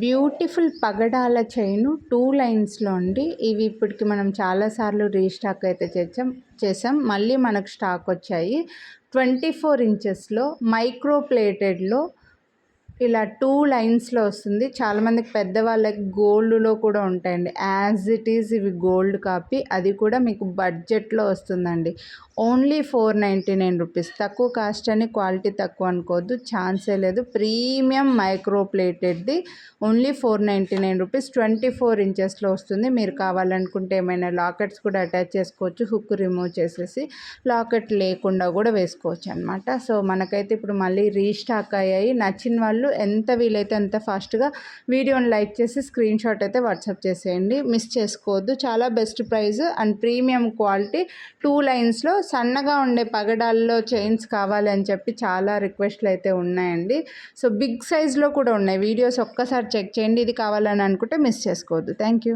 Beautiful పగడాల chain 2 లైన్స్‌లో అండి. ఇవి ఇప్పటికి మనం చాలా సార్లు రీస్టాక్ అయితే చేసాం. మళ్ళీ మనకు స్టాక్ వచ్చాయి. 24 ఇంచెస్‌లో మైక్రో ప్లేటెడ్‌లో ఇలా 2 లైన్స్‌లో వస్తుంది. చాలామందికి పెద్దవాళ్ళకి గోల్డ్‌లో కూడా ఉంటాయండి. యాజ్ ఇట్ ఈజ్ ఇవి గోల్డ్ కాపీ. అది కూడా మీకు బడ్జెట్‌లో వస్తుందండి. Only 499 rupees. తక్కువ కాస్ట్ అని క్వాలిటీ తక్కువ అనుకోవద్దు, ఛాన్సే లేదు. ప్రీమియం మైక్రో ప్లేటెడ్ది ఓన్లీ 499 రూపీస్. 24 ఇంచెస్‌లో వస్తుంది. మీరు కావాలనుకుంటే ఏమైనా లాకెట్స్ కూడా అటాచ్ చేసుకోవచ్చు. హుక్ రిమూవ్ చేసేసి లాకెట్ లేకుండా కూడా వేసుకోవచ్చు అనమాట. సో మనకైతే ఇప్పుడు మళ్ళీ రీస్టాక్ అయ్యాయి. నచ్చిన వాళ్ళు ఎంత వీలైతే అంత ఫాస్ట్గా వీడియోని లైక్ చేసి స్క్రీన్ షాట్ అయితే వాట్సాప్ చేసేయండి. మిస్ చేసుకోవద్దు. చాలా best price and premium quality 2 లైన్స్లో సన్నగా ఉండే పగడాల్లో చైన్స్ కావాలి అని చెప్పి చాలా రిక్వెస్ట్లు అయితే ఉన్నాయండి. సో బిగ్ సైజ్లో కూడా ఉన్నాయి. వీడియోస్ ఒక్కసారి చెక్ చేయండి. ఇది కావాలని అనుకుంటే మిస్ చేసుకోవద్దు. Thank you.